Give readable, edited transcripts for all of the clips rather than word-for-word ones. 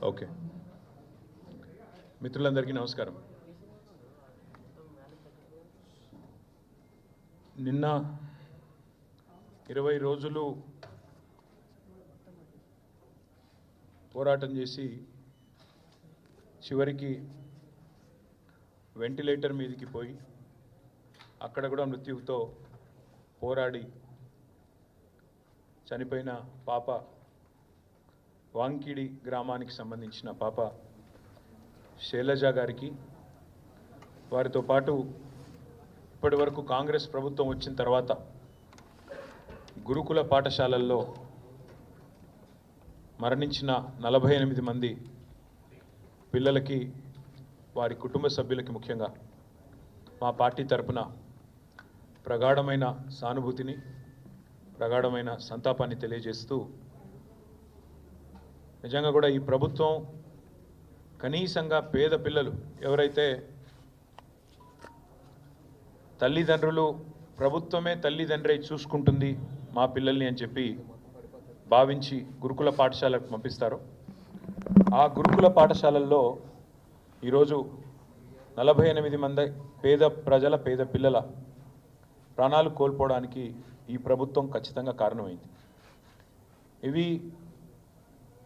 Okay, మిత్రులందరికీ నమస్కారం. నిన్న 20 రోజులు పోరాటం చేసి చివరికి వెంటిలేటర్ మీదకి పోయి అక్కడ కూడా మృత్యువుతో పోరాడి చనిపోయిన పాప వాంకిడి గ్రామానికి సంబంధించిన పాప శైలజ గారికి, వారితో పాటు ఇప్పటి వరకు కాంగ్రెస్ ప్రభుత్వం వచ్చిన తర్వాత గురుకుల పాఠశాలల్లో మరణించిన 48 మంది పిల్లలకి, వారి కుటుంబ సభ్యులకి ముఖ్యంగా మా పార్టీ తరపున ప్రగాఢమైన సానుభూతిని, ప్రగాఢమైన సంతాపాన్ని తెలియజేస్తూ, నిజంగా కూడా ఈ ప్రభుత్వం కనీసంగా పేద పిల్లలు ఎవరైతే తల్లిదండ్రులు ప్రభుత్వమే తల్లిదండ్రి చూసుకుంటుంది మా పిల్లల్ని అని చెప్పి భావించి గురుకుల పాఠశాలకు పంపిస్తారు. ఆ గురుకుల పాఠశాలల్లో ఈరోజు 48 మంది పేద పిల్లల ప్రాణాలు కోల్పోవడానికి ఈ ప్రభుత్వం ఖచ్చితంగా కారణమైంది. ఇవి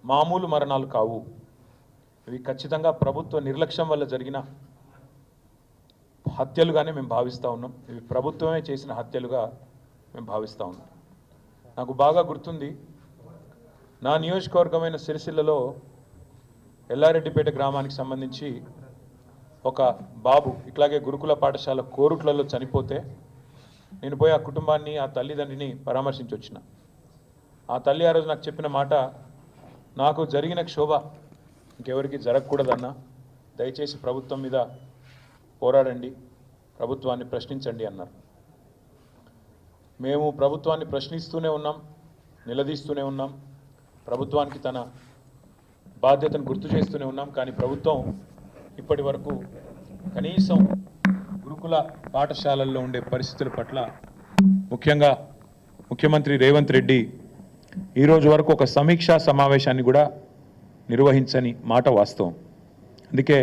మామూలు మరణాలు కావు. ఇవి ఖచ్చితంగా ప్రభుత్వ నిర్లక్ష్యం వల్ల జరిగిన హత్యలుగానే మేము భావిస్తూ ఉన్నాం. ఇవి ప్రభుత్వమే చేసిన హత్యలుగా మేము భావిస్తూ ఉన్నాం. నాకు బాగా గుర్తుంది, నా నియోజకవర్గమైన సిరిసిల్లలో ఎల్లారెడ్డిపేట గ్రామానికి సంబంధించి ఒక బాబు ఇట్లాగే గురుకుల పాఠశాల కోరుట్లలో చనిపోతే నేను పోయి ఆ కుటుంబాన్ని, ఆ తల్లిదండ్రిని పరామర్శించి వచ్చిన. ఆ తల్లి ఆ రోజు నాకు చెప్పిన మాట, నాకు జరిగిన క్షోభ ఇంకెవరికి జరగకూడదన్నా, దయచేసి ప్రభుత్వం మీద పోరాడండి, ప్రభుత్వాన్ని ప్రశ్నించండి అన్నారు. మేము ప్రభుత్వాన్ని ప్రశ్నిస్తూనే ఉన్నాం, నిలదీస్తూనే ఉన్నాం, ప్రభుత్వానికి తన బాధ్యతను గుర్తు చేస్తూనే ఉన్నాం. కానీ ప్రభుత్వం ఇప్పటి వరకు కనీసం గురుకుల పాఠశాలల్లో ఉండే పరిస్థితుల పట్ల, ముఖ్యంగా ముఖ్యమంత్రి రేవంత్ రెడ్డి ఈరోజు వరకు ఒక సమీక్షా సమావేశాన్ని కూడా నిర్వహించని మాట వాస్తవం. అందుకే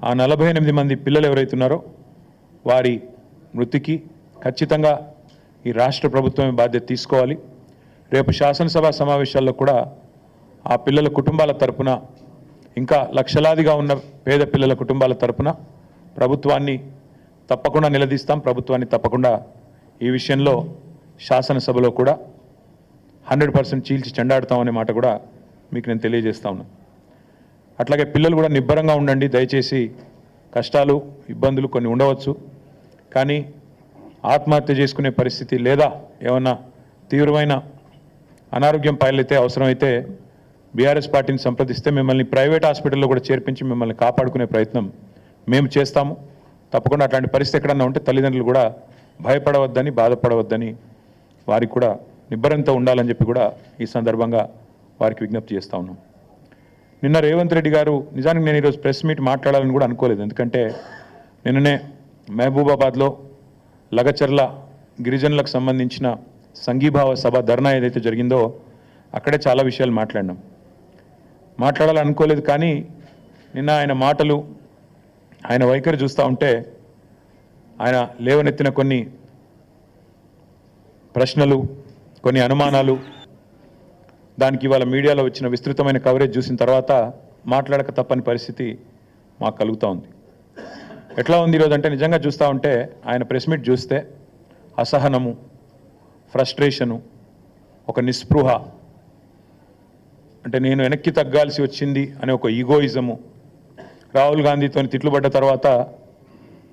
ఆ 48 మంది పిల్లలు ఎవరైతున్నారో వారి మృతికి ఖచ్చితంగా ఈ రాష్ట్ర ప్రభుత్వమే బాధ్యత తీసుకోవాలి. రేపు శాసనసభ సమావేశాల్లో కూడా ఆ పిల్లల కుటుంబాల తరపున, ఇంకా లక్షలాదిగా ఉన్న పేద పిల్లల కుటుంబాల తరపున ప్రభుత్వాన్ని తప్పకుండా నిలదీస్తాం. ప్రభుత్వాన్ని తప్పకుండా ఈ విషయంలో శాసనసభలో కూడా 100% చీల్చి చెండాడుతామనే మాట కూడా మీకు నేను తెలియజేస్తా ఉన్నాను. అట్లాగే పిల్లలు కూడా నిబ్బరంగా ఉండండి, దయచేసి కష్టాలు ఇబ్బందులు కొన్ని ఉండవచ్చు, కానీ ఆత్మహత్య చేసుకునే పరిస్థితి లేదా ఏమన్నా తీవ్రమైన అనారోగ్యం పాలైతే అవసరమైతే బీఆర్ఎస్ పార్టీని సంప్రదిస్తే మిమ్మల్ని ప్రైవేట్ హాస్పిటల్లో కూడా చేర్పించి మిమ్మల్ని కాపాడుకునే ప్రయత్నం మేము చేస్తాము. తప్పకుండా అట్లాంటి పరిస్థితి ఎక్కడన్నా ఉంటే తల్లిదండ్రులు కూడా భయపడవద్దని, బాధపడవద్దని, వారికి కూడా నిబ్బరంతో ఉండాలని చెప్పి కూడా ఈ సందర్భంగా వారికి విజ్ఞప్తి చేస్తూ ఉన్నాం. నిన్న రేవంత్ రెడ్డి గారు, నిజానికి నేను ఈరోజు ప్రెస్ మీట్ మాట్లాడాలని కూడా అనుకోలేదు, ఎందుకంటే నిన్ననే మహబూబాబాద్లో లగచర్ల గిరిజనులకు సంబంధించిన సంఘీభావ సభ ధర్నా ఏదైతే జరిగిందో అక్కడే చాలా విషయాలు మాట్లాడాలని అనుకోలేదు. కానీ నిన్న ఆయన మాటలు, ఆయన వైఖరి చూస్తూ ఉంటే, ఆయన లేవనెత్తిన కొన్ని ప్రశ్నలు, కొన్ని అనుమానాలు, దానికి ఇవాళ మీడియాలో వచ్చిన విస్తృతమైన కవరేజ్ చూసిన తర్వాత మాట్లాడక తప్పని పరిస్థితి మాకు కలుగుతూ ఉంది. ఎట్లా ఉంది ఈరోజు అంటే, నిజంగా చూస్తూ ఉంటే ఆయన ప్రెస్ మీట్ చూస్తే అసహనము, ఫ్రస్ట్రేషను, ఒక నిస్పృహ, అంటే నేను వెనక్కి తగ్గాల్సి వచ్చింది అనే ఒక ఈగోయిజము, రాహుల్ గాంధీతో తిట్లు పడ్డ తర్వాత,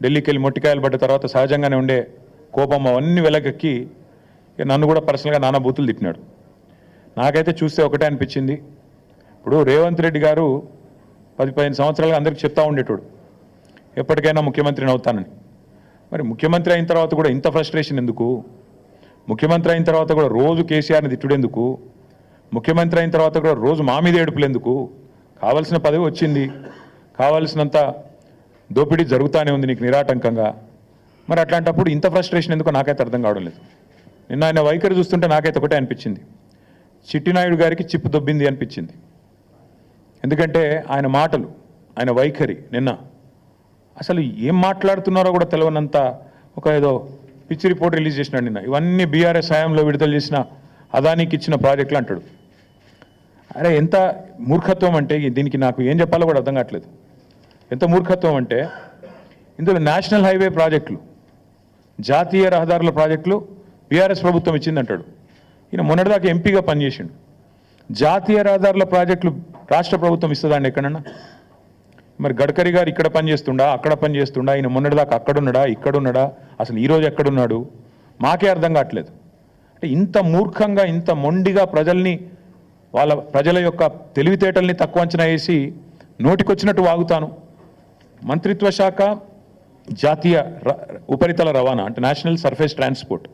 ఢిల్లీకి వెళ్ళి మొట్టికాయలు పడ్డ తర్వాత సహజంగానే ఉండే కోపం అవన్నీ వెలగెక్కి నన్ను కూడా పర్సనల్గా నానా బూతులు తిట్టినాడు. నాకైతే చూస్తే ఒకటే అనిపించింది, ఇప్పుడు రేవంత్ రెడ్డి గారు 10-15 సంవత్సరాలుగా అందరికీ చెప్తా ఉండేటోడు ఎప్పటికైనా ముఖ్యమంత్రిని అవుతానని. మరి ముఖ్యమంత్రి అయిన తర్వాత కూడా ఇంత ఫ్రస్ట్రేషన్ ఎందుకు? ముఖ్యమంత్రి అయిన తర్వాత కూడా రోజు కేసీఆర్ని తిట్టుడెందుకు? ముఖ్యమంత్రి అయిన తర్వాత కూడా రోజు మా మీద ఏడుపులేందుకు? కావాల్సిన పదవి వచ్చింది, కావాల్సినంత దోపిడీ జరుగుతూనే ఉంది నీకు నిరాటంకంగా. మరి అట్లాంటప్పుడు ఇంత ఫ్రస్ట్రేషన్ ఎందుకో నాకైతే అర్థం కావడం లేదు. నిన్న ఆయన వైఖరి చూస్తుంటే నాకైతే ఒకటే అనిపించింది, చిట్టినాయుడు గారికి చిప్పు దొబ్బింది అనిపించింది. ఎందుకంటే ఆయన మాటలు, ఆయన వైఖరి నిన్న అసలు ఏం మాట్లాడుతున్నారో కూడా తెలియనంత ఒక ఏదో పిచ్చి రిపోర్ట్ రిలీజ్ చేసినాడు నిన్న. ఇవన్నీ బీఆర్ఎస్ హయాంలో విడుదల చేసిన అదానికి ఇచ్చిన ప్రాజెక్టులు అంటాడు. అరే ఎంత మూర్ఖత్వం అంటే దీనికి నాకు ఏం చెప్పాలో కూడా అర్థం కావట్లేదు. ఎంత మూర్ఖత్వం అంటే ఇందులో నేషనల్ హైవే ప్రాజెక్టులు, జాతీయ రహదారుల ప్రాజెక్టులు బీఆర్ఎస్ ప్రభుత్వం ఇచ్చిందంటాడు. ఈయన మొన్నటిదాకా ఎంపీగా పనిచేసిండు. జాతీయ రహదారుల ప్రాజెక్టులు రాష్ట్ర ప్రభుత్వం ఇస్తుందండి ఎక్కడన్నా? మరి గడ్కరీ గారు ఇక్కడ పనిచేస్తుండా, అక్కడ పనిచేస్తుండా? ఈయన మొన్నటిదాకా అక్కడున్నాడా, ఇక్కడున్నాడా? అసలు ఈరోజు ఎక్కడున్నాడు? మాకే అర్థం కావట్లేదు. అంటే ఇంత మూర్ఖంగా, ఇంత మొండిగా ప్రజల యొక్క తెలివితేటల్ని తక్కువ అంచనా వేసి నోటికొచ్చినట్టు వాగుతాను. మంత్రిత్వ శాఖ జాతీయ ఉపరితల రవాణా అంటే నేషనల్ సర్ఫేస్ ట్రాన్స్పోర్ట్,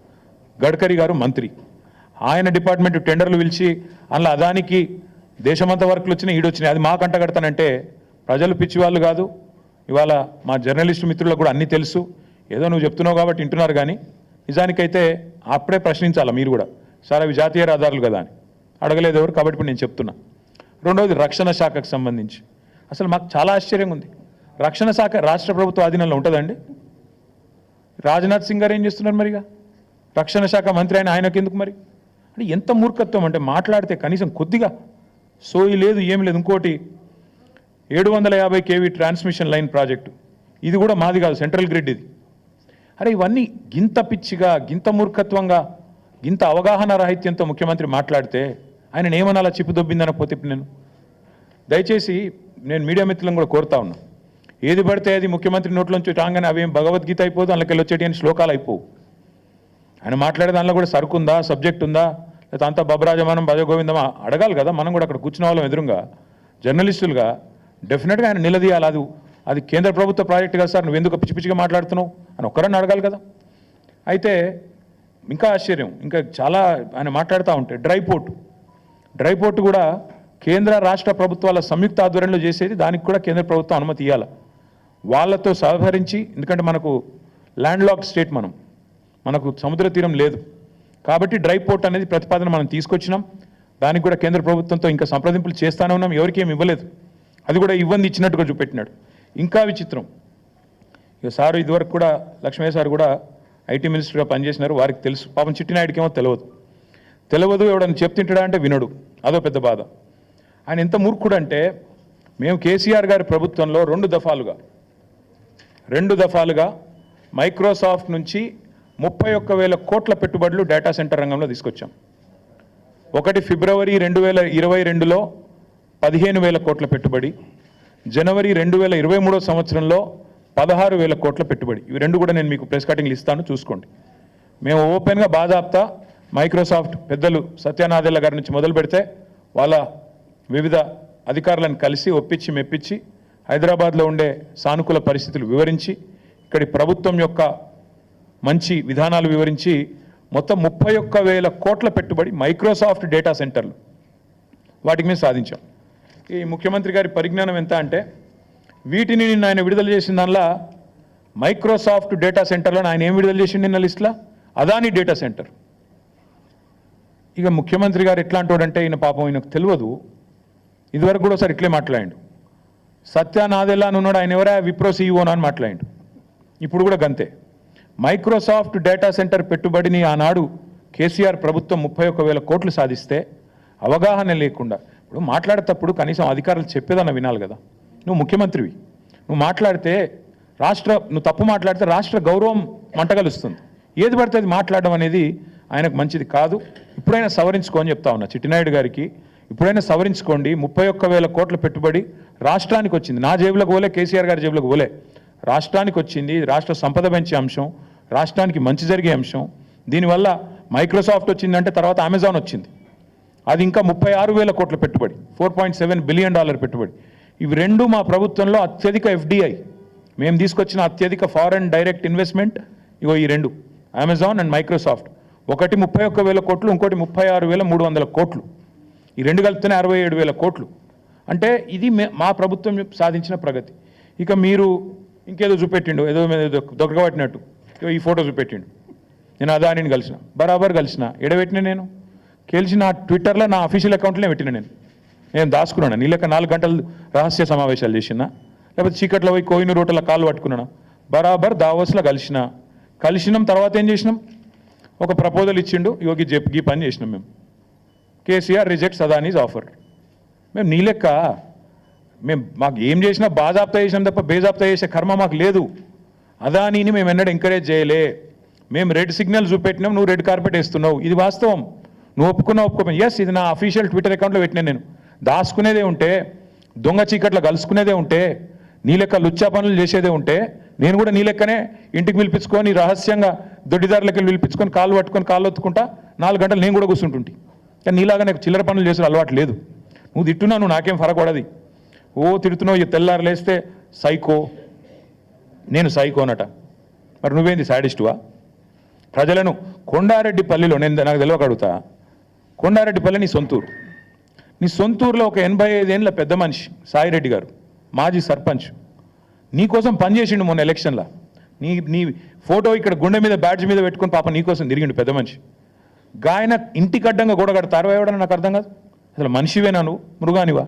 గడ్కరీ గారు మంత్రి. ఆయన డిపార్ట్మెంట్ టెండర్లు పిలిచి అందులో అదానికి దేశమంతా వర్కులు వచ్చినాయి, ఈడొచ్చినాయి. అది మాకు అంటగడతానంటే ప్రజలు పిచ్చివాళ్ళు కాదు. ఇవాళ మా జర్నలిస్టు మిత్రులకు కూడా అన్నీ తెలుసు. ఏదో నువ్వు చెప్తున్నావు కాబట్టి వింటున్నారు, కానీ నిజానికైతే అప్పుడే ప్రశ్నించాలా మీరు కూడా. సార్ అవి జాతీయ రహదారులు కదా అని అడగలేదు ఎవరు, కాబట్టి ఇప్పుడు నేను చెప్తున్నా. రెండవది రక్షణ శాఖకు సంబంధించి అసలు మాకు చాలా ఆశ్చర్యంగా ఉంది. రక్షణ శాఖ రాష్ట్ర ప్రభుత్వ ఆధీనంలో ఉంటుందండి. రాజ్నాథ్ సింగ్ గారు ఏం చేస్తున్నారు మరిగా? రక్షణ శాఖ మంత్రి ఆయనకు ఎందుకు మరి? అంటే ఎంత మూర్ఖత్వం అంటే మాట్లాడితే కనీసం కొద్దిగా సోయి లేదు, ఏమి లేదు. ఇంకోటి 750 kV ట్రాన్స్మిషన్ లైన్ ప్రాజెక్టు, ఇది కూడా మాది కాదు, సెంట్రల్ గ్రిడ్ ఇది. అరే ఇవన్నీ గింత పిచ్చిగా, గింత మూర్ఖత్వంగా, గింత అవగాహన రాహిత్యంతో ముఖ్యమంత్రి మాట్లాడితే ఆయన ఏమనాలా? చిప్పు దొబ్బిందనకపోతే ఇప్పుడు దయచేసి నేను మీడియా మిత్రులను కూడా కోరుతా ఉన్నా, ఏది పడితే అది ముఖ్యమంత్రి నోట్లోంచి రాగానే అవేం భగవద్గీత అయిపోదు, అందులోకి వచ్చేటి అని శ్లోకాలు అయిపోవు. ఆయన మాట్లాడే దానిలో కూడా సరుకు ఉందా, సబ్జెక్ట్ ఉందా, లేకపోతే అంతా బబరాజమానం భజగోవిందమా అడగాలి కదా. మనం కూడా అక్కడ కూర్చున్న వాళ్ళం ఎదురుగా జర్నలిస్టులుగా డెఫినెట్గా ఆయన నిలదీయాలి. అది కేంద్ర ప్రభుత్వ ప్రాజెక్టు కదా సార్, నువ్వు ఎందుకు పిచ్చి పిచ్చిగా మాట్లాడుతున్నావు అని ఒక్కరన్నా అడగాలి కదా. అయితే ఇంకా ఆశ్చర్యం, ఇంకా చాలా ఆయన మాట్లాడుతూ ఉంటే డ్రై పోర్టు కూడా కేంద్ర రాష్ట్ర ప్రభుత్వాల సంయుక్త ఆధ్వర్యంలో చేసేది, దానికి కూడా కేంద్ర ప్రభుత్వం అనుమతి ఇవ్వాలి. వాళ్ళతో సహకరించి, ఎందుకంటే మనకు ల్యాండ్ లాక్ స్టేట్, మనకు సముద్ర తీరం లేదు కాబట్టి డ్రై పోర్ట్ అనేది ప్రతిపాదన మనం తీసుకొచ్చినాం. దానికి కూడా కేంద్ర ప్రభుత్వంతో ఇంకా సంప్రదింపులు చేస్తూనే ఉన్నాం. ఎవరికి ఏమి ఇవ్వలేదు, అది కూడా ఇచ్చినట్టుగా చూపెట్టినాడు. ఇంకా విచిత్రం, ఇక సారు ఇదివరకు కూడా లక్ష్మయ్య సార్ కూడా ఐటీ మినిస్టర్గా పనిచేసినారు, వారికి తెలుసు. పాపం చిట్టినాయుడికి ఏమో తెలియదు, ఎవడని చెప్తుంటాడా అంటే వినడు, అదో పెద్ద బాధ. ఆయన ఎంత మూర్ఖుడు అంటే, మేము కేసీఆర్ గారి ప్రభుత్వంలో రెండు దఫాలుగా మైక్రోసాఫ్ట్ నుంచి 31,000 కోట్ల పెట్టుబడులు డేటా సెంటర్ రంగంలో తీసుకొచ్చాం. ఒకటి ఫిబ్రవరి 2022లో 15,000 కోట్ల పెట్టుబడి, జనవరి 2023 సంవత్సరంలో 16,000 కోట్ల పెట్టుబడి. ఇవి రెండు కూడా నేను మీకు ప్రెస్ కటింగ్లు ఇస్తాను, చూసుకోండి. మేము ఓపెన్గా బాధాప్తా మైక్రోసాఫ్ట్ పెద్దలు సత్యనాదెల్ల గారి నుంచి మొదలు పెడితే వాళ్ళ వివిధ అధికారులను కలిసి ఒప్పించి మెప్పించి హైదరాబాద్లో ఉండే సానుకూల పరిస్థితులు వివరించి, ఇక్కడి ప్రభుత్వం యొక్క మంచి విధానాలు వివరించి మొత్తం 31,000 కోట్ల పెట్టుబడి మైక్రోసాఫ్ట్ డేటా సెంటర్లు, వాటికి మేము సాధించాం. ఈ ముఖ్యమంత్రి గారి పరిజ్ఞానం ఎంత అంటే, వీటిని నిన్న ఆయన విడుదల చేసిన దానిలో మైక్రోసాఫ్ట్ డేటా సెంటర్లో ఆయన ఏం విడుదల చేసిండు నిన్న లిస్టులో? Adani data centre. ఇక ముఖ్యమంత్రి గారు ఎట్లాంటి వాడంటే, ఈయన పాపం ఈయనకు తెలియదు. ఇదివరకు కూడా ఒకసారి ఇట్లే మాట్లాడిండు. సత్యనాదెల్లా అని ఉన్నాడు, ఆయన ఎవరా విప్రో సీఈఓనా అని మాట్లాడిండు. ఇప్పుడు కూడా గంతే. మైక్రోసాఫ్ట్ డేటా సెంటర్ పెట్టుబడిని ఆనాడు కేసీఆర్ ప్రభుత్వం 31,000 కోట్లు సాధిస్తే అవగాహన లేకుండా, ఇప్పుడు మాట్లాడేటప్పుడు కనీసం అధికారులు చెప్పేదన్న వినాలి కదా. నువ్వు ముఖ్యమంత్రివి, నువ్వు తప్పు మాట్లాడితే రాష్ట్ర గౌరవం మంటగలుస్తుంది. ఏది పడితే అది మాట్లాడడం అనేది ఆయనకు మంచిది కాదు. ఇప్పుడైనా సవరించుకో అని చెప్తా ఉన్నా చిట్టినాయుడు గారికి. ఇప్పుడైనా సవరించుకోండి. 31,000 కోట్ల పెట్టుబడి రాష్ట్రానికి వచ్చింది. నా జేబులకు పోలే, కేసీఆర్ గారి జేబులకు పోలే, రాష్ట్రానికి వచ్చింది. రాష్ట్ర సంపద పెంచే అంశం, రాష్ట్రానికి మంచి జరిగే అంశం. దీనివల్ల మైక్రోసాఫ్ట్ వచ్చిందంటే తర్వాత అమెజాన్ వచ్చింది, అది ఇంకా 36,000 కోట్ల పెట్టుబడి, $4.7 బిలియన్ పెట్టుబడి. ఇవి రెండు మా ప్రభుత్వంలో అత్యధిక FDI, మేము తీసుకొచ్చిన అత్యధిక ఫారెన్ డైరెక్ట్ ఇన్వెస్ట్మెంట్. ఇగో ఈ రెండు, అమెజాన్ అండ్ మైక్రోసాఫ్ట్. ఒకటి 31,000 కోట్లు, ఇంకోటి 36,300 కోట్లు. ఈ రెండు కలిపితేనే 67,000 కోట్లు. అంటే ఇది మా ప్రభుత్వం సాధించిన ప్రగతి. ఇక మీరు ఇంకేదో చూపెట్టిండు, ఏదో దొరకబట్టినట్టు ఈ ఫోటో చూపెట్టిండు. నేను అదానిని కలిసిన, బరాబర్ కలిసిన. ఎడబెట్టిన నేను కలిసి నా ట్విట్టర్లో నా అఫీషియల్ అకౌంట్లోనే పెట్టిన నేను. నేను దాచుకున్నాను నీ లెక్క 4 గంటలు రహస్య సమావేశాలు చేసినా, లేకపోతే చీకట్లో పోయి కోయినూరు రోడ్ల కాళ్ళు పట్టుకున్నాను. బరాబర్ దావోస్లో కలిసినాం. తర్వాత ఏం చేసినాం, ఒక ప్రపోజల్ ఇచ్చిండు, యోగి గీ పని చేసినాం మేము. KCR rejects Adanis offer. మేము నీ లెక్క మాకు ఏం చేసినా బాజాప్తా చేసినాం తప్ప బేజాప్తా చేసే కర్మ మాకు లేదు. అదానీని మేము ఎన్నడూ ఎంకరేజ్ చేయలే. మేము రెడ్ సిగ్నల్ చూపెట్టినాం, నువ్వు రెడ్ కార్పెట్ వేస్తున్నావు. ఇది వాస్తవం. నువ్వు ఒప్పుకోపోయి ఎస్, ఇది నా అఫీషియల్ ట్విట్టర్ అకౌంట్లో పెట్టినా. నేను దాచుకునేదే ఉంటే, దొంగ చీకట్లో కలుసుకునేదే ఉంటే, నీ లెక్క లుచ్చా పనులు చేసేదే ఉంటే, నేను కూడా నీ లెక్కనే ఇంటికి పిలిపించుకొని రహస్యంగా దొడ్డిదారులకి పిలిపించుకొని కాళ్ళు పట్టుకొని కాళ్ళు ఒత్తుకుంటా 4 గంటలు నేను కూడా కూర్చుంటుంటి. కానీ నీలాగా నాకు చిల్లర పనులు చేసే అలవాటు లేదు. నువ్వు తిట్టున్నావు, నువ్వు నాకేం ఫరక పడది. తిడుతున్నావు, ఈ తెల్లారు లేస్తే సైకో, నేను సైకోనట. మరి నువ్వేంది సాడిస్టువా? ప్రజలను కొండారెడ్డిపల్లిలో నాకు తెలియక అడుగుతా, కొండారెడ్డిపల్లి నీ సొంతూరులో ఒక 85 ఏళ్ళ పెద్ద మనిషి సాయిరెడ్డి గారు, మాజీ సర్పంచ్, నీకోసం పనిచేసిండు మొన్న ఎలక్షన్లో. నీ ఫోటో ఇక్కడ గుండె మీద బ్యాడ్జ్ మీద పెట్టుకుని పాప నీకోసం తిరిగిండు పెద్ద మనిషి. గాయన ఇంటికి అడ్డంగా గోడ కడతారు ఎవడని నాకు అర్థం కాదు. అసలు మనిషివేనా నువ్వు, మృగానివా?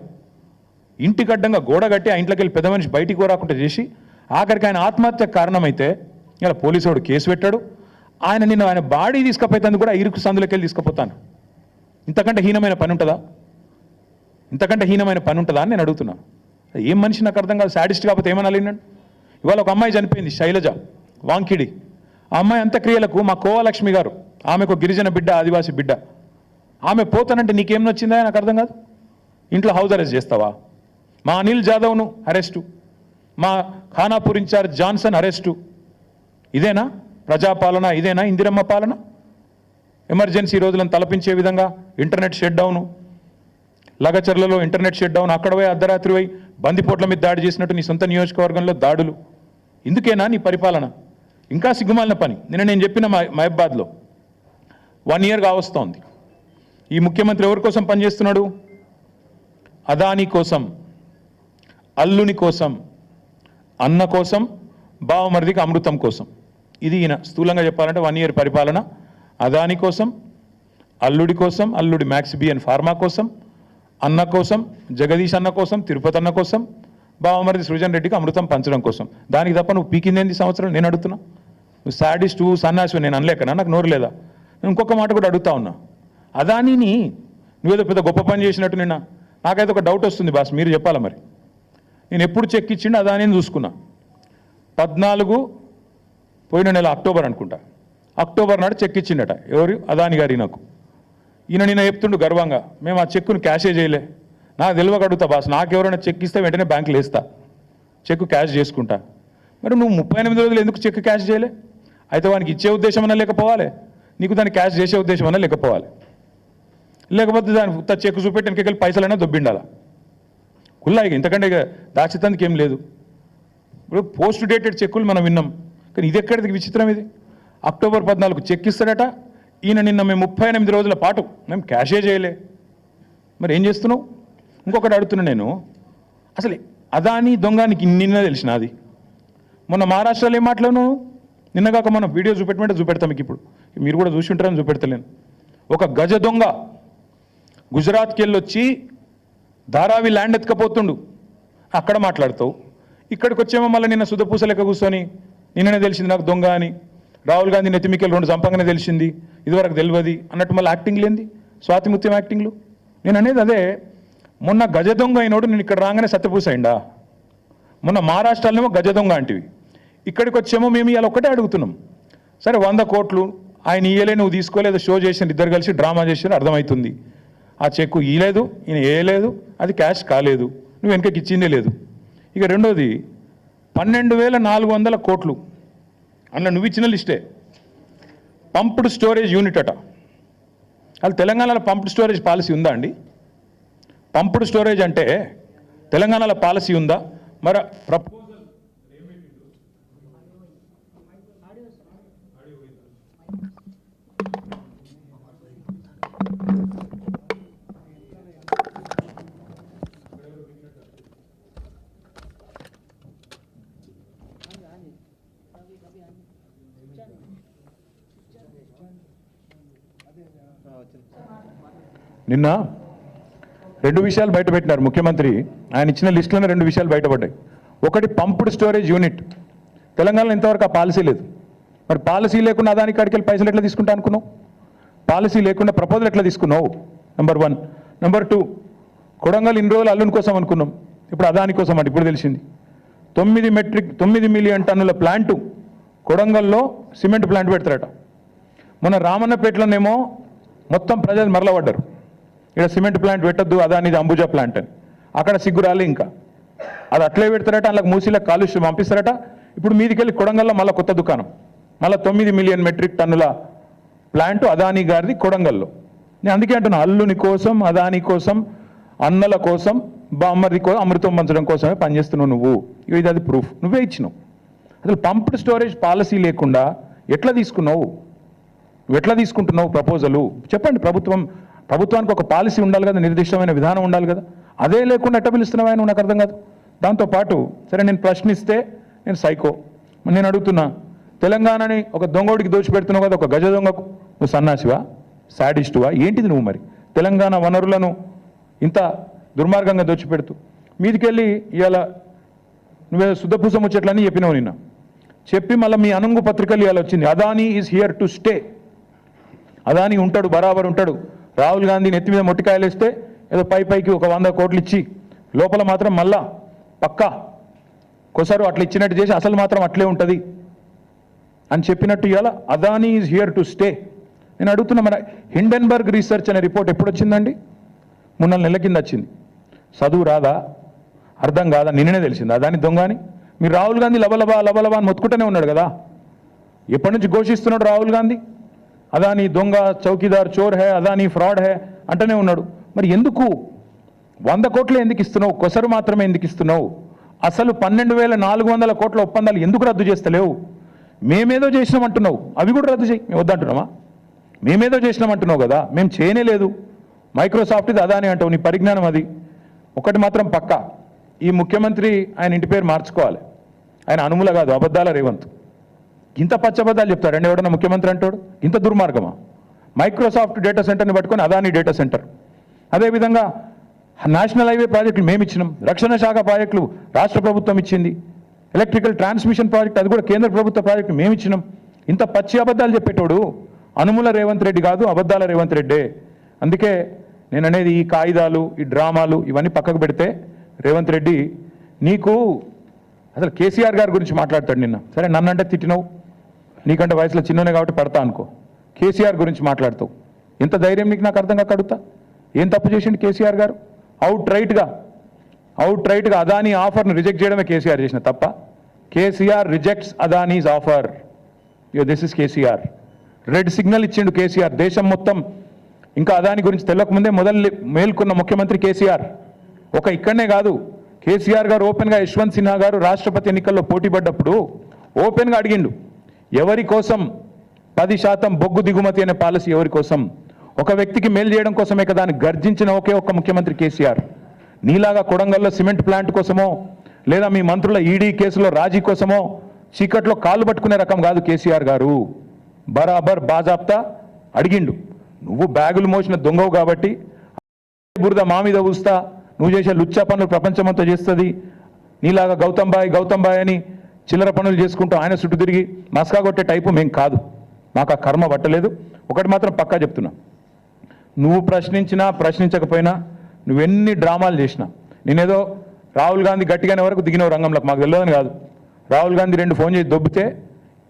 ఇంటికి అడ్డంగా గోడ కట్టి ఆ ఇంట్లోకి వెళ్ళి పెద్ద మనిషి బయటికి రాకుండా చేసి ఆఖరికి ఆయన ఆత్మహత్య కారణమైతే ఇలా పోలీసు వాడు కేసు పెట్టాడు. ఆయన బాడీ తీసుకుపోయేందుకు కూడా ఇరుకు సందులోకి వెళ్ళి తీసుకుపోతాను. ఇంతకంటే హీనమైన పని ఉంటుందా? అని నేను అడుగుతున్నా. ఏం మనిషి నాకు అర్థం కాదు. సాడిస్ట్ కాకపోతే ఏమనాలి నన్ను? ఇవాళ ఒక అమ్మాయి చనిపోయింది, శైలజ వాంకిడి. ఆ అమ్మాయి అంత్యక్రియలకు మా కోవలక్ష్మి గారు, ఆమెకు గిరిజన బిడ్డ, ఆదివాసి బిడ్డ, ఆమె పోతానంటే నీకేం నచ్చిందా నాకు అర్థం కాదు. ఇంట్లో హౌస్ అరెస్ట్ చేస్తావా? మా అనిల్ జాదవ్ను అరెస్టు, మా ఖానాపూర్ ఇన్ఛార్జ్ జాన్సన్ అరెస్టు. ఇదేనా ప్రజాపాలన? ఇదేనా ఇందిరమ్మ పాలన? ఎమర్జెన్సీ రోజులను తలపించే విధంగా ఇంటర్నెట్ షట్ డౌను, లగచర్లలో ఇంటర్నెట్ షట్ డౌన్, అక్కడ పోయి అర్ధరాత్రి పోయి బందిపోట్ల మీద దాడి చేసినట్టు నీ సొంత నియోజకవర్గంలో దాడులు. ఇందుకేనా నీ పరిపాలన? ఇంకా సిగ్గుమాలిన పని. నేను చెప్పిన మహబాద్లో 1 year కావస్తోంది. ఈ ముఖ్యమంత్రి ఎవరి కోసం పనిచేస్తున్నాడు? అదానీ కోసం, అల్లుని కోసం, అన్న కోసం, బావమరిదికి అమృతం కోసం. ఇది ఈయన స్థూలంగా చెప్పాలంటే 1 year పరిపాలన. అదానీ కోసం, అల్లుడి కోసం, అల్లుడి మ్యాక్స్ బిఎన్ ఫార్మా కోసం, అన్న కోసం, జగదీష్ అన్న కోసం, తిరుపతి అన్న కోసం, బావమరిది సృజన్ రెడ్డికి అమృతం పంచడం కోసం. దానికి తప్ప నువ్వు పీకిందేంది సంవత్సరం? నేను అడుగుతున్నా. నువ్వు సాడిస్టు, సన్నాసి నేను అనలేకనా? నాకు నోరు లేదా? నేను ఇంకొక మాట కూడా అడుగుతా ఉన్నా. అదానీని నువ్వేదో పెద్ద గొప్ప పని చేసినట్టు నాకైతే ఒక డౌట్ వస్తుంది బాస్, మీరు చెప్పాలా మరి. నేను ఎప్పుడు చెక్ ఇచ్చిండు అదానీని చూసుకున్నా. 14 పోయిన నెల అక్టోబర్ అనుకుంటా, అక్టోబర్ నాడు చెక్ ఇచ్చిండట. ఎవరు? అదానీ గారి. నాకు ఈయన నిన్న చెప్తుండు గర్వంగా, మేము ఆ చెక్కును క్యాషే చేయలే. నాకు తెలియక అడుగుతా బాస్, నాకు ఎవరైనా చెక్ ఇస్తే వెంటనే బ్యాంకులో వేస్తా, చెక్కు క్యాష్ చేసుకుంటా. మరి నువ్వు 38 రోజులు ఎందుకు చెక్ క్యాష్ చేయలే? అయితే వానికి ఇచ్చే ఉద్దేశం అన్నా లేకపోవాలి, నీకు దాన్ని క్యాష్ చేసే ఉద్దేశం అన్నా లేకపోవాలి. లేకపోతే దాని చెక్కు చూపెట్టి వెనకెళ్ళి పైసలైనా దొబ్బిండాలా కుల్లా. ఇక ఇంతకంటే ఇక దాచితందుకు ఏం లేదు. ఇప్పుడు పోస్ట్ డేటెడ్ చెక్కులు మనం విన్నాం, కానీ ఇది ఎక్కడిది విచిత్రం ఇది. అక్టోబర్ 14 చెక్ ఇస్తాడట ఈయన. నిన్న మేము 38 రోజుల పాటు మేము క్యాషే చేయలే. మరి ఏం చేస్తున్నావు? ఇంకొకటి అడుగుతున్నా నేను, అసలు అదానీ దొంగనికి నిన్న తెలిసిన అది. మొన్న మహారాష్ట్రలో ఏం మాట్లాడినావు? నిన్నగాక మనం వీడియో చూపెట్టమంటే చూపెడతాం. మీకు ఇప్పుడు మీరు కూడా చూసి ఉంటారని చూపెడతలేను. ఒక గజ దొంగ గుజరాత్కి వెళ్ళి వచ్చి ధారావి ల్యాండ్ ఎత్తుకపోతుండు, అక్కడ మాట్లాడతావు. ఇక్కడికి వచ్చేమో మళ్ళీ నిన్న సుధపూస లెక్క కూర్చొని నిన్ననే తెలిసింది నాకు దొంగ అని, రాహుల్ గాంధీ నెత్తిమికెళ్ళి 2 చంపగానే తెలిసింది, ఇదివరకు తెలియదు అన్నట్టు మళ్ళీ యాక్టింగ్ లేంది, స్వాతిముత్యం యాక్టింగ్లు. నేను అనేది అదే, మొన్న గజ దొంగ అయినోడు నేను ఇక్కడ రాగానే సత్యపూస అయిందా? మొన్న మహారాష్ట్రలోనేమో గజ దొంగ అంటివి, ఇక్కడికి వచ్చేమో మేము ఇవాళ ఒక్కటే అడుగుతున్నాం. సరే 100 కోట్లు ఆయన ఇయ్యలే, నువ్వు తీసుకోలేదు, షో చేసిన ఇద్దరు కలిసి డ్రామా చేసిన అర్థమవుతుంది. ఆ చెక్కు ఇయ్యలేదు, ఈయన వేయలేదు, అది క్యాష్ కాలేదు, నువ్వు వెనకకి ఇచ్చిందే లేదు. ఇక రెండోది 12,400 కోట్లు అందులో నువ్వు ఇచ్చిన లిస్టే. పంప్డ్ స్టోరేజ్ యూనిట్ అట. అది తెలంగాణలో పంప్డ్ స్టోరేజ్ పాలసీ ఉందా అండి? పంప్డ్ స్టోరేజ్ అంటే తెలంగాణలో పాలసీ ఉందా? మరి ప్రపోజల్ నిన్న రెండు విషయాలు బయటపెట్టినారు ముఖ్యమంత్రి. ఆయన ఇచ్చిన లిస్టులోనే రెండు విషయాలు బయటపడ్డాయి. ఒకటి పంప్డ్ స్టోరేజ్ యూనిట్. తెలంగాణలో ఇంతవరకు ఆ పాలసీ లేదు. మరి పాలసీ లేకుండా అదాని కాడికి వెళ్ళి పైసలు ఎట్లా తీసుకుంటా అనుకున్నావు? పాలసీ లేకుండా ప్రపోజల్ ఎట్లా తీసుకున్నావు? నెంబర్ 1. నెంబర్ 2, కొడంగల్ ఇన్ని రోజులు అల్లుని కోసం అనుకున్నాం, ఇప్పుడు అదాని కోసం అంటే ఇప్పుడు తెలిసింది. 9 మిలియన్ టన్నుల ప్లాంటు కొడంగల్లో సిమెంట్ ప్లాంట్ పెడతారట. మొన్న రామన్నపేటలోనేమో మొత్తం ప్రజలు మరలబడ్డారు, ఇక్కడ సిమెంట్ ప్లాంట్ పెట్టద్దు, అదానిది అంబుజా ప్లాంట్ అని. అక్కడ సిగ్గురాలి ఇంకా అది అట్లే పెడతారట, అందులో మూసీలకు కాలుష్యం పంపిస్తారట. ఇప్పుడు మీదికెళ్ళి కొడంగల్లో మళ్ళీ కొత్త దుకాణం, మళ్ళీ 9 మిలియన్ మెట్రిక్ టన్నుల ప్లాంట్ అదాని గారిది కొడంగల్లో. నేను అందుకే అంటున్నా, అల్లుని కోసం, అదాని కోసం, అన్నల కోసం, బామ్మరి కోసం, అమృతం పంచడం కోసమే పనిచేస్తున్నావు నువ్వు. ఇది అది ప్రూఫ్ నువ్వే ఇచ్చినావు. అసలు పంప్డ్ స్టోరేజ్ పాలసీ లేకుండా ఎట్లా తీసుకున్నావు? నువ్వు ఎట్లా తీసుకుంటున్నావు ప్రపోజలు? చెప్పండి. ప్రభుత్వానికి ఒక పాలసీ ఉండాలి కదా, నిర్దిష్టమైన విధానం ఉండాలి కదా. అదే లేకుండా ఎట్లా పిలుస్తున్నావు ఆయన? నాకు అర్థం కాదు. దాంతోపాటు సరే నేను ప్రశ్నిస్తే నేను సైకో, నేను అడుగుతున్నా, తెలంగాణని ఒక దొంగోడికి దోచిపెడుతున్నావు కదా, ఒక గజ దొంగకు నువ్వు సన్నాసివా, శాడిస్టువా, ఏంటిది నువ్వు? మరి తెలంగాణ వనరులను ఇంత దుర్మార్గంగా దోచిపెడుతూ మీదికెళ్ళి ఇవాళ నువ్వే శుద్ధపూస ముచ్చట్లని చెప్పినావు. నిన్న చెప్పి మళ్ళీ మీ అనుంగు పత్రికలు ఇవాళ వచ్చింది, Adani is here to stay. Adani ఉంటాడు, బరాబర్ ఉంటాడు. రాహుల్ గాంధీ నెత్తి మీద మొట్టికాయలు వేస్తే ఏదో పైకి ఒక 100 కోట్లు ఇచ్చి లోపల మాత్రం మళ్ళా పక్కా కొసరు అట్లా ఇచ్చినట్టు చేసి అసలు మాత్రం అట్లే ఉంటుంది అని చెప్పినట్టు ఇవాళ Adani is here to stay. నేను అడుగుతున్నా, మన హిండెన్బర్గ్ రీసెర్చ్ అనే రిపోర్ట్ ఎప్పుడు వచ్చిందండి? 3 నెలల కింద వచ్చింది. చదువు రాదా, అర్థం కాదా? నిన్ననే తెలిసింది అదాని దొంగ అని. మీరు రాహుల్ గాంధీ లబలబా అని మొత్తుకుంటూనే ఉన్నాడు కదా. ఎప్పటి నుంచి ఘోషిస్తున్నాడు రాహుల్ గాంధీ? అదాని దొంగ, చౌకీదార్, చోర్ హే, అదాని ఫ్రాడ్ హే అంటూనే ఉన్నాడు. మరి ఎందుకు 100 కోట్లు ఎందుకు ఇస్తున్నావు? కొసరు మాత్రమే ఎందుకు ఇస్తున్నావు? అసలు 12,400 కోట్ల ఒప్పందాలు ఎందుకు రద్దు చేస్తలేవు? మేమేదో చేసినామంటున్నావు, అవి కూడా రద్దు చేయి. మేము వద్దంటున్నామా? మేమేదో చేసినామంటున్నావు కదా, మేము చేయనే లేదు. మైక్రోసాఫ్ట్ ఇది అదాని అంటావు, నీ పరిజ్ఞానం అది. ఒకటి మాత్రం పక్క, ఈ ముఖ్యమంత్రి ఆయన ఇంటి పేరు మార్చుకోవాలి. ఆయన అనుముల కాదు, అబద్ధాల రేవంత్. ఇంత పచ్చబద్దాలు చెప్తాడండి ఎవడన్నా ముఖ్యమంత్రి అంటాడు? ఇంత దుర్మార్గమా? మైక్రోసాఫ్ట్ డేటా సెంటర్ని పట్టుకొని అదాని డేటా సెంటర్. అదేవిధంగా నేషనల్ హైవే ప్రాజెక్టులు మేము ఇచ్చినాం, రక్షణ శాఖ ప్రాజెక్టులు రాష్ట్ర ప్రభుత్వం ఇచ్చింది, ఎలక్ట్రికల్ ట్రాన్స్మిషన్ ప్రాజెక్ట్ అది కూడా కేంద్ర ప్రభుత్వ ప్రాజెక్టు మేము ఇచ్చినాం. ఇంత పచ్చి అబద్ధాలు చెప్పేటోడు అనుముల రేవంత్ రెడ్డి కాదు, అబద్ధాల రేవంత్ రెడ్డే. అందుకే నేను అనేది, ఈ కాయిదాలు, ఈ డ్రామాలు ఇవన్నీ పక్కకు పెడితే రేవంత్ రెడ్డి నీకు అసలు కేసీఆర్ గారి గురించి మాట్లాడతాడు. నిన్న సరే నన్నంటే తిట్టినావు, నీకంటే వయసులో చిన్ననే కాబట్టి పడతా అనుకో. కేసీఆర్ గురించి మాట్లాడతావు, ఎంత ధైర్యం నీకు? నాకు అర్థం కాక అడుగుతా, ఏం తప్పు చేసిండు కేసీఆర్ గారు? అవుట్ రైట్గా అదానీ ఆఫర్ను రిజెక్ట్ చేయడమే కేసీఆర్ చేసిన తప్ప. KCR rejects Adanis offer. This is KCR. Red signal ఇచ్చిండు కేసీఆర్. దేశం మొత్తం ఇంకా అదాని గురించి తెలియకముందే మేల్కొన్న ముఖ్యమంత్రి కేసీఆర్. ఇక్కడనే కాదు, కేసీఆర్ గారు ఓపెన్గా యశ్వంత్ సిన్హా గారు రాష్ట్రపతి ఎన్నికల్లో పోటీ పడ్డప్పుడు ఓపెన్గా అడిగిండు, ఎవరి కోసం 10% బొగ్గు దిగుమతి అనే పాలసీ ఎవరి కోసం? ఒక వ్యక్తికి మేలు చేయడం కోసమే కదా అని గర్జించిన ఒకే ఒక్క ముఖ్యమంత్రి కేసీఆర్. నీలాగా కొడంగల్లో సిమెంట్ ప్లాంట్ కోసమో లేదా మీ మంత్రుల ఈడీ కేసులో రాజీ కోసమో చీకట్లో కాళ్ళు పట్టుకునే రకం కాదు కేసీఆర్ గారు. బరాబర్ బాజాప్తా అడిగిండు. నువ్వు బ్యాగులు మోసిన దొంగవు కాబట్టి బురద మా మీద ఊస్తా, నువ్వు చేసే లుచ్చా పనులు ప్రపంచమంతా చేస్తుంది, నీలాగా గౌతమ్ బాయ్ అని చిల్లర పనులు చేసుకుంటూ ఆయన చుట్టూ తిరిగి మస్కా కొట్టే టైపు మేం కాదు, మాకు ఆ కర్మ పట్టలేదు. ఒకటి మాత్రం పక్కా చెప్తున్నా, నువ్వు ప్రశ్నించకపోయినా నువ్వెన్ని డ్రామాలు చేసినా, నేనేదో రాహుల్ గాంధీ గట్టిగానే వరకు దిగినవు రంగంలోకి, మాకు తెలియదని కాదు. రాహుల్ గాంధీ 2 ఫోన్ చేసి దొబ్బితే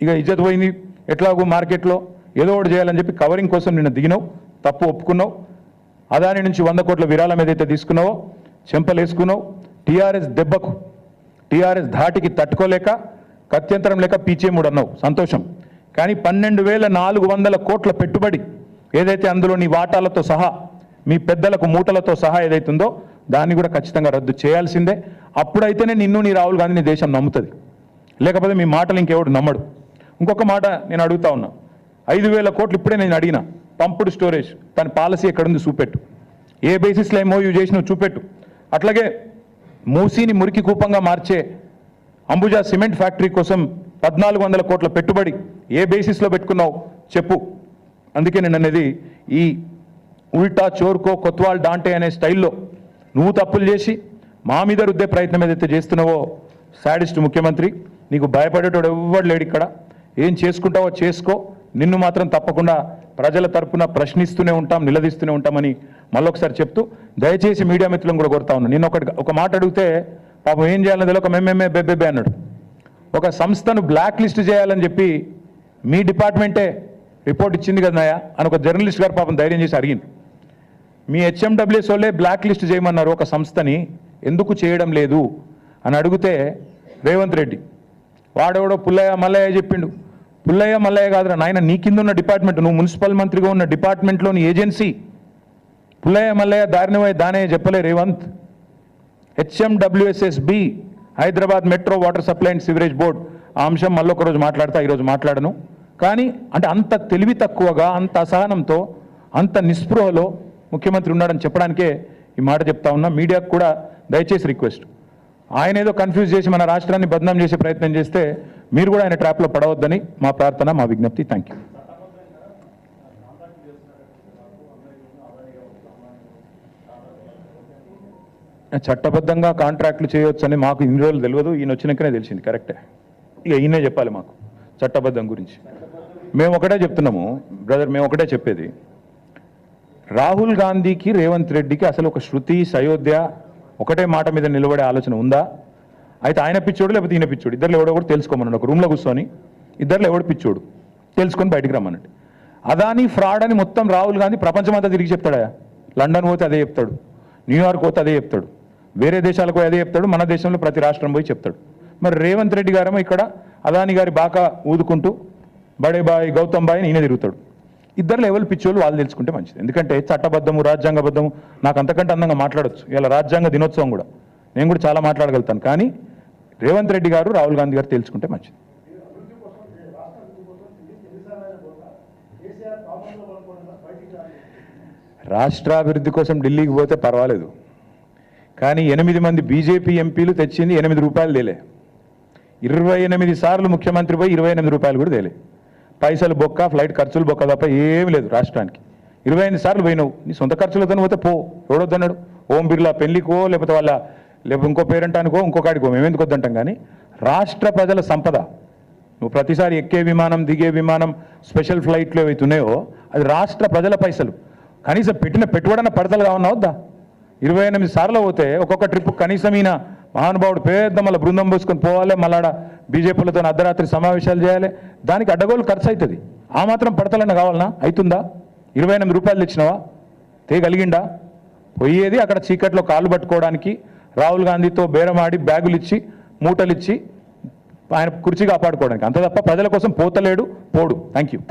ఇక ఇజ్జత్ పోయింది, ఎట్లాగో మార్కెట్లో ఏదో ఒకటి చేయాలని చెప్పి కవరింగ్ కోసం నిన్న దిగినావు, తప్పు ఒప్పుకున్నావు. అదాని నుంచి 100 కోట్ల విరాళం ఏదైతే తీసుకున్నావో చెంపలేసుకున్నావు. టీఆర్ఎస్ దెబ్బకు, టీఆర్ఎస్ ధాటికి తట్టుకోలేక కత్యంతరం లేక పీచేముడు అన్నావు, సంతోషం. కానీ 12,400 కోట్ల పెట్టుబడి ఏదైతే అందులో నీ వాటాలతో సహా మీ పెద్దలకు మూటలతో సహా ఏదైతుందో దాన్ని కూడా ఖచ్చితంగా రద్దు చేయాల్సిందే. అప్పుడైతేనే నిన్ను నీ రాహుల్ గాంధీని దేశం నమ్ముతుంది, లేకపోతే మీ మాటలు ఇంకెవడు నమ్మడు. ఇంకొక మాట నేను అడుగుతా ఉన్నా, 5,000 కోట్లు ఇప్పుడే నేను అడిగిన పంప్డ్ స్టోరేజ్ దాని పాలసీ ఎక్కడుంది చూపెట్టు, ఏ బేసిస్లో MOU చేసినావు చూపెట్టు. అట్లాగే మూసీని మురికి కూపంగా మార్చే అంబుజా సిమెంట్ ఫ్యాక్టరీ కోసం 1,400 కోట్ల పెట్టుబడి ఏ బేసిస్లో పెట్టుకున్నావు చెప్పు. అందుకే నేను అనేది, ఈ ఉల్టా చోర్కో కొత్వాల్ డాంటే అనే స్టైల్లో నువ్వు తప్పులు చేసి మా మీద రుద్దే ప్రయత్నం ఏదైతే చేస్తున్నావో సాడిస్ట్ ముఖ్యమంత్రి, నీకు భయపడేటోడు ఎవ్వడు లేడు ఇక్కడ. ఏం చేసుకుంటావో చేసుకో, నిన్ను మాత్రం తప్పకుండా ప్రజల తరపున ప్రశ్నిస్తూనే ఉంటాం, నిలదీస్తూనే ఉంటామని మళ్ళొకసారి చెప్తూ దయచేసి మీడియా మిత్రులను కూడా కోరుతా ఉన్నా. నిన్న ఒక మాట అడిగితే పాపం ఏం చేయాలని తెలియక మేమేమే బెబ్బెబ్బే అన్నాడు. ఒక సంస్థను బ్లాక్ లిస్ట్ చేయాలని చెప్పి మీ డిపార్ట్మెంటే రిపోర్ట్ ఇచ్చింది కదా నాయా అని ఒక జర్నలిస్ట్ గారు పాపం ధైర్యం చేసి అడిగింది. మీ హెచ్ఎండబ్ల్యూఎస్ వాళ్ళే బ్లాక్ లిస్ట్ చేయమన్నారు, ఒక సంస్థని ఎందుకు చేయడం లేదు అని అడిగితే రేవంత్ రెడ్డి వాడెవడో పుల్లయ్య మల్లయ్య చెప్పిండు. పుల్లయ్య మల్లయ్య కాదురా నాయన, నీ కింద ఉన్న డిపార్ట్మెంట్, నువ్వు మున్సిపల్ మంత్రిగా ఉన్న డిపార్ట్మెంట్లోని ఏజెన్సీ. పుల్లయ్య మల్లయ్య దారిని దానే చెప్పలే Revanth. HMWSSB Hyderabad metro water supply and sewerage board ఆ అంశం మళ్ళీ ఒకరోజు మాట్లాడతా, ఈరోజు మాట్లాడను. కానీ అంటే అంత తెలివి తక్కువగా, అంత అసహనంతో, అంత నిస్పృహలో ముఖ్యమంత్రి ఉన్నాడని చెప్పడానికే ఈ మాట చెప్తా ఉన్నా. మీడియాకు కూడా దయచేసి రిక్వెస్ట్, ఆయన ఏదో కన్ఫ్యూజ్ చేసి మన రాష్ట్రాన్ని బదనాం చేసే ప్రయత్నం చేస్తే మీరు కూడా ఆయన ట్రాప్లో పడవద్దని మా ప్రార్థన, మా విజ్ఞప్తి. Thank you. చట్టబద్ధంగా కాంట్రాక్టులు చేయవచ్చని మాకు ఇన్ని రోజులు తెలియదు, ఈయన వచ్చినాకనే తెలిసింది. కరెక్టే, ఇక ఈయనే చెప్పాలి మాకు చట్టబద్ధం గురించి. మేము ఒకటే చెప్తున్నాము బ్రదర్, మేము ఒకటే చెప్పేది, రాహుల్ గాంధీకి రేవంత్ రెడ్డికి అసలు ఒక శృతి సయోధ్య ఒకటే మాట మీద నిలబడే ఆలోచన ఉందా? అయితే ఆయన పిచ్చోడు లేకపోతే ఈయన పిచ్చోడు, ఇద్దరు ఎవడో కూడా తెలుసుకోమన్నాడు. ఒక రూమ్లో కూర్చొని ఇద్దరు ఎవడు పిచ్చోడు తెలుసుకొని బయటికి రమ్మనండి. అదాని ఫ్రాడ్ అని మొత్తం రాహుల్ గాంధీ ప్రపంచమంతా తిరిగి చెప్తాడా? లండన్ పోతే అదే చెప్తాడు, న్యూయార్క్ పోతే అదే చెప్తాడు, వేరే దేశాలకు అదే చెప్తాడు, మన దేశంలో ప్రతి రాష్ట్రం పోయి చెప్తాడు. మరి రేవంత్ రెడ్డి గారేమో ఇక్కడ అదాని గారి బాగా ఊదుకుంటూ బడే బాయ్ గౌతమ్ బాయ్ అని ఈయన తిరుగుతాడు. ఇద్దరు లెవెల్ పిచ్చోళ్ళు వాళ్ళు తెలుసుకుంటే మంచిది. ఎందుకంటే చట్టబద్ధము రాజ్యాంగబద్ధము నాకు అంతకంటే అందంగా మాట్లాడొచ్చు. ఇలా రాజ్యాంగ దినోత్సవం కూడా నేను కూడా చాలా మాట్లాడగలుగుతాను. కానీ రేవంత్ రెడ్డి గారు రాహుల్ గాంధీ గారు తెలుసుకుంటే మంచిది. రాష్ట్రాభివృద్ధి కోసం ఢిల్లీకి పోతే పర్వాలేదు, కానీ 8 మంది బీజేపీ ఎంపీలు తెచ్చింది 8 రూపాయలు తేలే. 28 సార్లు ముఖ్యమంత్రి పోయి 28 రూపాయలు కూడా తేలే. పైసలు బొక్క, ఫ్లైట్ ఖర్చులు బొక్క తప్ప ఏమి లేదు రాష్ట్రానికి. 28 సార్లు పోయినావు, నీ సొంత ఖర్చులతో పోతే పో, ఎవడొద్దన్నాడు? ఓం బిర్లా పెళ్లికో లేకపోతే ఇంకో పేరెంటానికో ఇంకొకడికో మేము ఎందుకు వద్దంటాం. కానీ రాష్ట్ర ప్రజల సంపద, నువ్వు ప్రతిసారి ఎక్కే విమానం, దిగే విమానం, స్పెషల్ ఫ్లైట్లు ఏవైతున్నాయో అది రాష్ట్ర ప్రజల పైసలు. కనీసం పెట్టిన పెట్టుబడన పడతలు కావన్నా వద్దా? 28 సార్లు పోతే ఒక్కొక్క ట్రిప్ కనీసం ఈయన మహానుభావుడు పెద్ద మళ్ళీ బృందం పోసుకొని పోవాలి, మళ్ళాడ బీజేపీలతో అర్ధరాత్రి సమావేశాలు చేయాలి, దానికి అడ్డగోలు ఖర్చు అవుతుంది. ఆ మాత్రం పడతలన్న కావాలన్నా? అవుతుందా? 28 రూపాయలు తెచ్చినావా? తేగలిగిండా? పోయేది అక్కడ చీకట్లో కాళ్ళు పట్టుకోవడానికి, రాహుల్ గాంధీతో బేరమాడి బ్యాగులు ఇచ్చి మూటలు ఇచ్చి ఆయన కుర్చీ కాపాడుకోవడానికి, అంత తప్ప ప్రజల కోసం పోతలేడు, పోడు. Thank you.